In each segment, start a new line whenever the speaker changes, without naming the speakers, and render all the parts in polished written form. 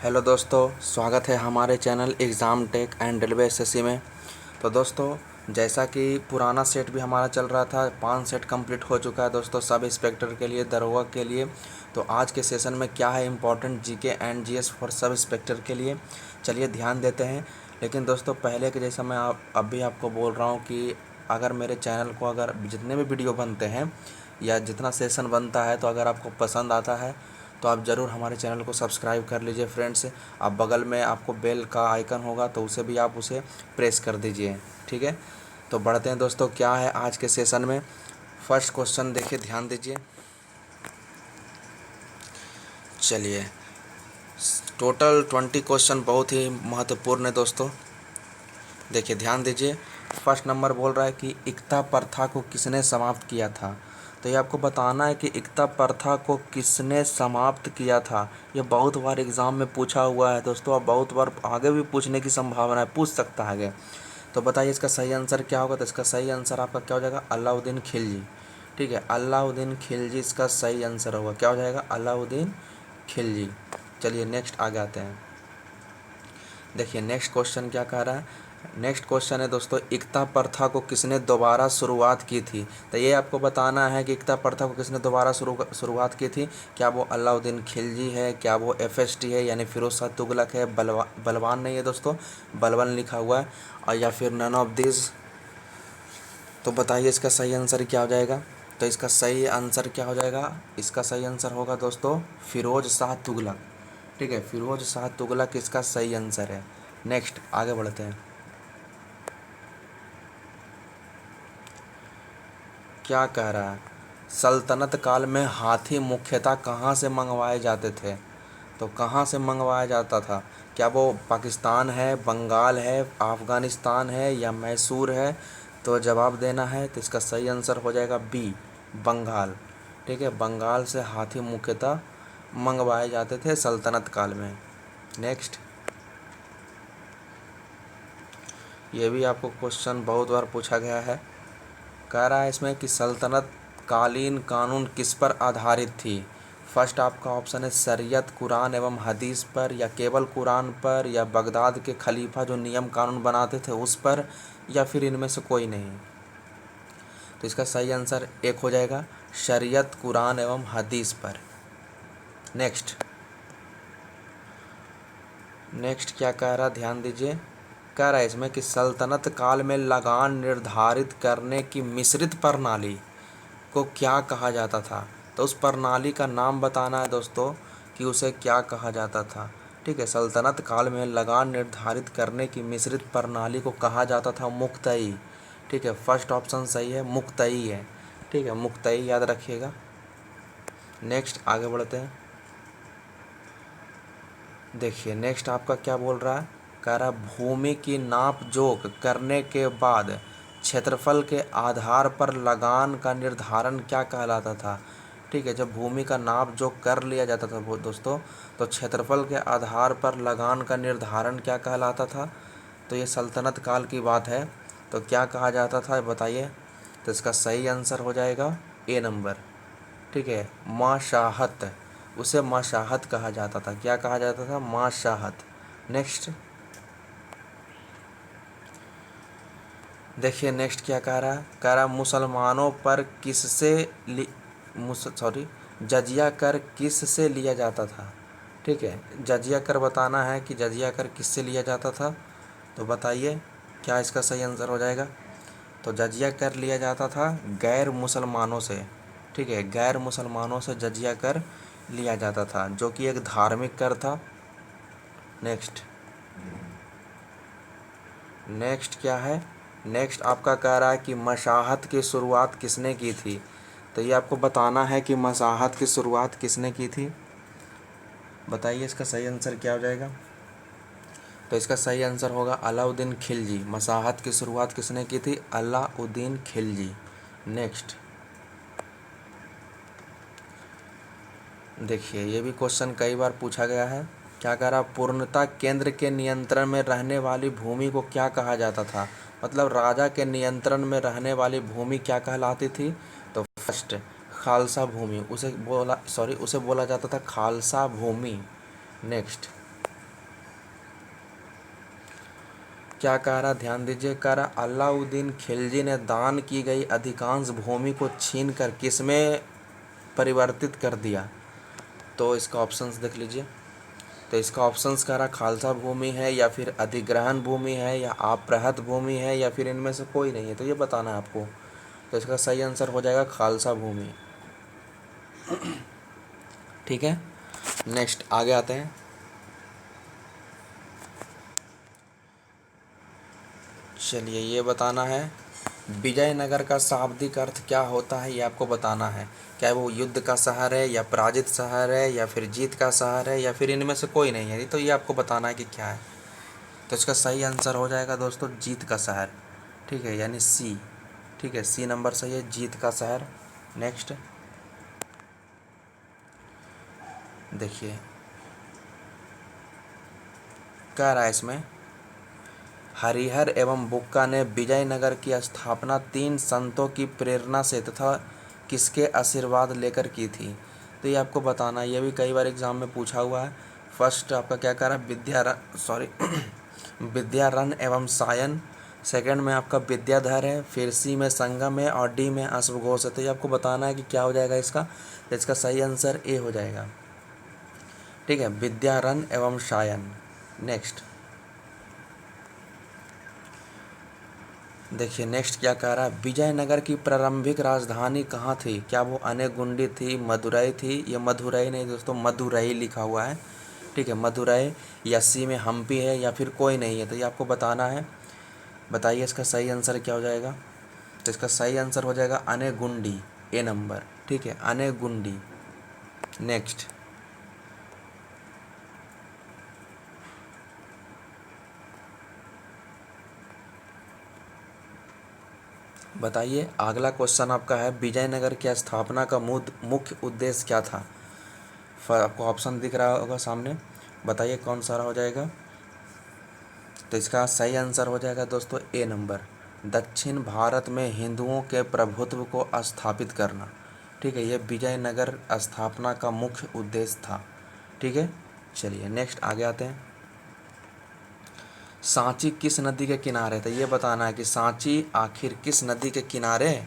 Hello दोस्तों, स्वागत है हमारे channel exam tech and railway SSC में। तो दोस्तों, जैसा कि पुराना सेट भी हमारा चल रहा था, 5 सेट कंप्लीट हो चुका है दोस्तों, सब इंस्पेक्टर के लिए, दरोगा के लिए। तो आज के सेशन में क्या है important GK and GS for sub inspector के लिए, चलिए ध्यान देते हैं। लेकिन दोस्तों, पहले के जैसा मैं अब भी आपको बोल रहा हूँ कि अगर मेरे चैनल को, अगर जितने भी वीडियो बनते हैं या जितना सेशन बनता है, तो अगर आपको पसंद आता है तो आप ज़रूर हमारे चैनल को सब्सक्राइब कर लीजिए फ्रेंड्स। आप बगल में आपको बेल का आइकन होगा तो उसे भी आप उसे प्रेस कर दीजिए, ठीक है। तो बढ़ते हैं दोस्तों, क्या है आज के सेशन में। फर्स्ट क्वेश्चन देखिए, ध्यान दीजिए। चलिए, टोटल 20 क्वेश्चन बहुत ही महत्वपूर्ण है दोस्तों। देखिए, ध्यान दीजिए। फर्स्ट नंबर बोल रहा है कि एकता प्रथा को किसने समाप्त किया था। तो ये आपको बताना है कि एकता प्रथा को किसने समाप्त किया था। ये बहुत बार एग्ज़ाम में पूछा हुआ है दोस्तों, और बहुत बार आगे भी पूछने की संभावना है, पूछ सकता है आगे। तो बताइए इसका सही आंसर क्या होगा। तो इसका सही आंसर आपका क्या हो जाएगा, अलाउद्दीन खिलजी। ठीक है, अलाउद्दीन खिलजी इसका सही आंसर होगा। क्या हो जाएगा, अलाउद्दीन खिलजी। चलिए नेक्स्ट आगे आते हैं। देखिए नेक्स्ट क्वेश्चन क्या कह रहा है। नेक्स्ट क्वेश्चन है दोस्तों, एकता प्रथा को किसने दोबारा शुरुआत की थी। तो ये आपको बताना है कि एकता प्रथा को किसने दोबारा शुरुआत की थी। क्या वो अलाउद्दीन खिलजी है, क्या वो एफएसटी है यानी फिरोज शाह तुगलक है, बलवान नहीं है दोस्तों, बलवान लिखा हुआ है, और या फिर नन ऑफ दिस। तो बताइए इसका सही आंसर क्या हो जाएगा। तो इसका सही आंसर क्या हो जाएगा, इसका सही आंसर होगा दोस्तों फिरोज शाह तुगलक। ठीक है, फिरोज शाह तुगलक इसका सही आंसर है। नेक्स्ट आगे बढ़ते हैं। क्या कह रहा है, सल्तनत काल में हाथी मुख्यतः कहाँ से मंगवाए जाते थे। तो कहाँ से मंगवाया जाता था। क्या वो पाकिस्तान है, बंगाल है, अफ़गानिस्तान है या मैसूर है। तो जवाब देना है, तो इसका सही आंसर हो जाएगा बी, बंगाल। ठीक है, बंगाल से हाथी मुख्यतः मंगवाए जाते थे सल्तनत काल में। नेक्स्ट, ये भी आपको क्वेश्चन बहुत बार पूछा गया है। कह रहा है इसमें कि सल्तनत कालीन कानून किस पर आधारित थी। फर्स्ट आपका ऑप्शन है शरीयत, कुरान एवं हदीस पर, या केवल कुरान पर, या बगदाद के खलीफा जो नियम कानून बनाते थे उस पर, या फिर इनमें से कोई नहीं। तो इसका सही आंसर एक हो जाएगा, शरीयत, कुरान एवं हदीस पर। नेक्स्ट, नेक्स्ट क्या कह रहा, ध्यान दीजिए। कह रहा है इसमें कि सल्तनत काल में लगान निर्धारित करने की मिश्रित प्रणाली को क्या कहा जाता था। तो उस प्रणाली का नाम बताना है दोस्तों कि उसे क्या कहा जाता था। ठीक है, सल्तनत काल में लगान निर्धारित करने की मिश्रित प्रणाली को कहा जाता था मुक्तई। ठीक है, फर्स्ट ऑप्शन सही है, मुक्तई है। ठीक है, मुक्तई याद रखिएगा। नेक्स्ट आगे बढ़ते हैं। देखिए नेक्स्ट आपका क्या बोल रहा है। कह रहा है भूमि की नाप जोख करने के बाद क्षेत्रफल के आधार पर लगान का निर्धारण क्या कहलाता था। ठीक है, जब भूमि का नाप जोख कर लिया जाता था वो दोस्तों, तो क्षेत्रफल के आधार पर लगान का निर्धारण क्या कहलाता था। तो ये सल्तनत काल की बात है। तो क्या कहा जाता था बताइए। तो इसका सही आंसर हो जाएगा ए नंबर। ठीक है, माशाहत, उसे माशाहत कहा जाता था। क्या कहा जाता था, माशाहत। नेक्स्ट, देखिए नेक्स्ट क्या कह रहा है। कह रहा है मुसलमानों पर जजिया कर किससे लिया जाता था। ठीक है, जजिया कर बताना है कि जजिया कर किससे लिया जाता था। तो बताइए क्या इसका सही आंसर हो जाएगा। तो जजिया कर लिया जाता था गैर मुसलमानों से। ठीक है, गैर मुसलमानों से जजिया कर लिया जाता था, जो कि एक धार्मिक कर था। नेक्स्ट, नेक्स्ट क्या है। नेक्स्ट आपका कह रहा है कि मशाहत की शुरुआत किसने की थी। तो ये आपको बताना है कि मशाहत की शुरुआत किसने की थी। बताइए इसका सही आंसर क्या हो जाएगा। तो इसका सही आंसर होगा अलाउद्दीन खिलजी। मशाहत की शुरुआत किसने की थी, अलाउद्दीन खिलजी। नेक्स्ट, देखिए ये भी क्वेश्चन कई बार पूछा गया है। क्या कह रहा, पूर्णतः केंद्र के नियंत्रण में रहने वाली भूमि को क्या कहा जाता था। मतलब राजा के नियंत्रण में रहने वाली भूमि क्या कहलाती थी। तो फर्स्ट खालसा भूमि, उसे बोला जाता था खालसा भूमि। नेक्स्ट, क्या कह रहा, ध्यान दीजिए, कह रहा अलाउद्दीन खिलजी ने दान की गई अधिकांश भूमि को छीन कर किसमें परिवर्तित कर दिया। तो इसका ऑप्शंस देख लीजिए। तो इसका ऑप्शंस कह रहा खालसा भूमि है, या फिर अधिग्रहण भूमि है, या आपराहत भूमि है, या फिर इनमें से कोई नहीं है। तो ये बताना है आपको। तो इसका सही आंसर हो जाएगा खालसा भूमि। ठीक है, नेक्स्ट आगे आते हैं। चलिए, ये बताना है विजयनगर का शाब्दिक अर्थ क्या होता है, ये आपको बताना है। क्या वो युद्ध का शहर है, या पराजित शहर है, या फिर जीत का शहर है, या फिर इनमें से कोई नहीं है। तो ये आपको बताना है कि क्या है। तो इसका सही आंसर हो जाएगा दोस्तों जीत का शहर। ठीक है, यानी सी। ठीक है, सी नंबर सही है, जीत का शहर। नेक्स्ट देखिए, कह रहा है इसमें हरिहर एवं बुक्का ने विजयनगर की स्थापना 3 संतों की प्रेरणा से तथा किसके आशीर्वाद लेकर की थी। तो ये आपको बताना, ये भी कई बार एग्जाम में पूछा हुआ है। फर्स्ट आपका क्या कह रहा है, विद्यारण एवं सायन। सेकंड में आपका विद्याधर है, फिर सी में संगम है, और डी में अश्वघोष है। तो ये आपको बताना है कि क्या हो जाएगा इसका। तो इसका सही आंसर ए हो जाएगा। ठीक है, विद्यारण एवं सायन। नेक्स्ट देखिए, नेक्स्ट क्या कह रहा है, विजयनगर की प्रारंभिक राजधानी कहाँ थी। क्या वो अनेगुंडी थी, मदुरई थी, या मदुरई नहीं दोस्तों, मदुरई लिखा हुआ है। ठीक है, मदुरई, या सी में हम्पी है, या फिर कोई नहीं है। तो ये आपको बताना है। बताइए इसका सही आंसर क्या हो जाएगा। तो इसका सही आंसर हो जाएगा अनेगुंडी, ए नंबर। ठीक है, अनेगुंडी। नेक्स्ट बताइए, अगला क्वेश्चन आपका है विजयनगर की स्थापना का मुख्य उद्देश्य क्या था। आपको ऑप्शन दिख रहा होगा सामने, बताइए कौन सा हो जाएगा। तो इसका सही आंसर हो जाएगा दोस्तों ए नंबर, दक्षिण भारत में हिंदुओं के प्रभुत्व को स्थापित करना। ठीक है, ये विजयनगर स्थापना का मुख्य उद्देश्य था। ठीक है, चलिए नेक्स्ट आगे आते हैं। सांची किस नदी के किनारे, तो ये बताना है कि सांची आखिर किस नदी के किनारे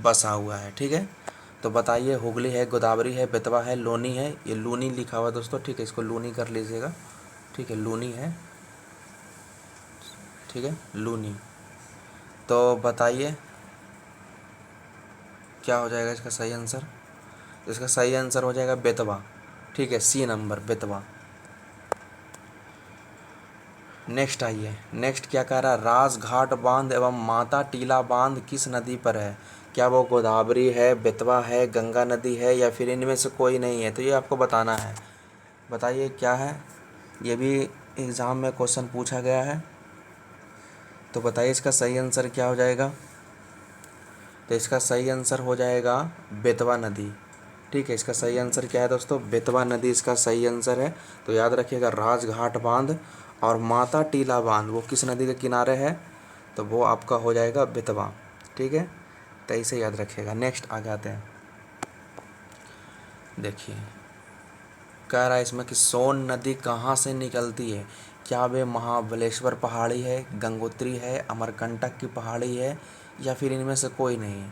बसा हुआ है। ठीक है, तो बताइए, हुगली है, गोदावरी है, बेतवा है, लोनी है। ये लूनी लिखा हुआ है दोस्तों। ठीक है, इसको लूनी कर लीजिएगा। ठीक है, लूनी है। ठीक है, लूनी। तो बताइए क्या हो जाएगा इसका सही आंसर। इसका सही आंसर हो जाएगा बेतवा। ठीक है, सी नंबर, बेतवा। नेक्स्ट आइए, नेक्स्ट क्या कह रहा है, राजघाट बांध एवं माता टीला बांध किस नदी पर है। क्या वो गोदावरी है, बेतवा है, गंगा नदी है, या फिर इनमें से कोई नहीं है। तो ये आपको बताना है। बताइए क्या है। ये भी एग्ज़ाम में क्वेश्चन पूछा गया है। तो बताइए इसका सही आंसर क्या हो जाएगा। तो इसका सही आंसर हो जाएगा बेतवा नदी। ठीक है, इसका सही आंसर क्या है दोस्तों, बेतवा नदी इसका सही आंसर है। तो याद रखिएगा, राजघाट बांध और माता टीला बांध वो किस नदी के किनारे है। तो वो आपका हो जाएगा बेतवा। ठीक है, तो इसे याद रखिएगा। नेक्स्ट आ जाते हैं। देखिए, कह रहा है इसमें कि सोन नदी कहाँ से निकलती है। क्या वे महाबलेश्वर पहाड़ी है, गंगोत्री है, अमरकंटक की पहाड़ी है, या फिर इनमें से कोई नहीं है।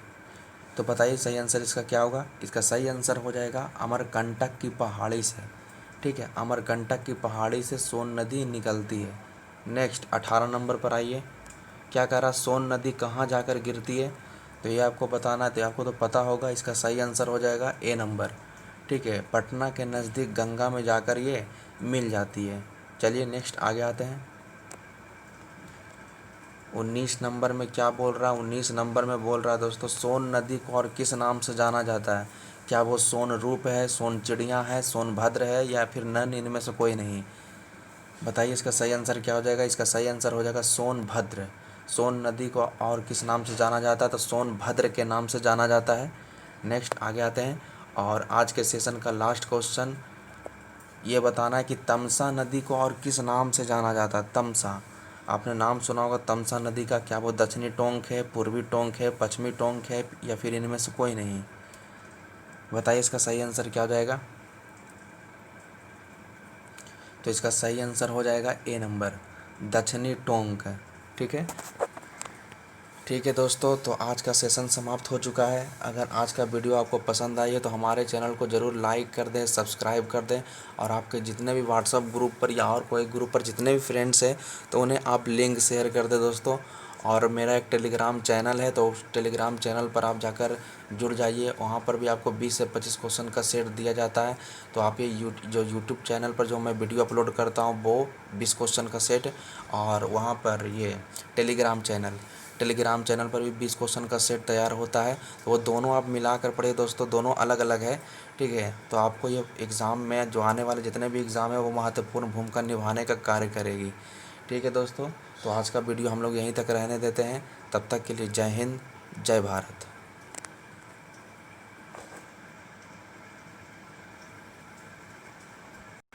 तो बताइए सही आंसर इसका क्या होगा। इसका सही आंसर हो जाएगा अमरकंटक की पहाड़ी से। ठीक है, अमरकंटक की पहाड़ी से सोन नदी निकलती है। नेक्स्ट 18 नंबर पर आइए। क्या कह रहा, सोन नदी कहाँ जाकर गिरती है। तो ये आपको बताना है। तो आपको तो पता होगा, इसका सही आंसर हो जाएगा ए नंबर। ठीक है, पटना के नज़दीक गंगा में जाकर ये मिल जाती है। चलिए नेक्स्ट आगे आते हैं। 19 नंबर में क्या बोल रहा है, 19 नंबर में बोल रहा है दोस्तों, सोन नदी को और किस नाम से जाना जाता है। क्या वो सोन रूप है, सोन चिड़िया है, सोनभद्र है, या फिर नन इनमें से कोई नहीं। बताइए इसका सही आंसर क्या हो जाएगा। इसका सही आंसर हो जाएगा सोनभद्र। सोन नदी को और किस नाम से जाना जाता है, तो सोनभद्र के नाम से जाना जाता है। नेक्स्ट आगे आते हैं, और आज के सेशन का लास्ट क्वेश्चन ये बताना है कि तमसा नदी को और किस नाम से जाना जाता है। तमसा, आपने नाम सुना होगा तमसा नदी का। क्या वो दक्षिणी टोंक है, पूर्वी टोंक है, पश्चिमी टोंक है, या फिर इनमें से कोई नहीं। बताइए इसका सही आंसर क्या हो जाएगा। तो इसका सही आंसर हो जाएगा ए नंबर, दक्षिणी टोंक। ठीक है। ठीक है दोस्तों, तो आज का सेशन समाप्त हो चुका है। अगर आज का वीडियो आपको पसंद आई है तो हमारे चैनल को ज़रूर लाइक कर दें, सब्सक्राइब कर दें, और आपके जितने भी व्हाट्सअप ग्रुप पर या और कोई ग्रुप पर जितने भी फ्रेंड्स हैं तो उन्हें आप लिंक शेयर कर दें दोस्तों। और मेरा एक टेलीग्राम चैनल है, तो उस टेलीग्राम चैनल पर आप जाकर जुड़ जाइए। वहाँ पर भी आपको 20 से 25 क्वेश्चन का सेट दिया जाता है। तो आप ये जो यूट्यूब चैनल पर जो मैं वीडियो अपलोड करता हूँ वो 20 क्वेश्चन का सेट, और वहाँ पर ये टेलीग्राम चैनल पर भी 20 क्वेश्चन का सेट तैयार होता है। तो वो दोनों आप मिला कर पढ़िए दोस्तों, दोनों अलग अलग है। ठीक है, तो आपको ये एग्ज़ाम में जो आने वाले जितने भी एग्ज़ाम है वो महत्वपूर्ण भूमिका निभाने का कार्य करेगी। ठीक है दोस्तों, तो आज का वीडियो हम लोग यहीं तक रहने देते हैं। तब तक के लिए जय हिंद, जय भारत।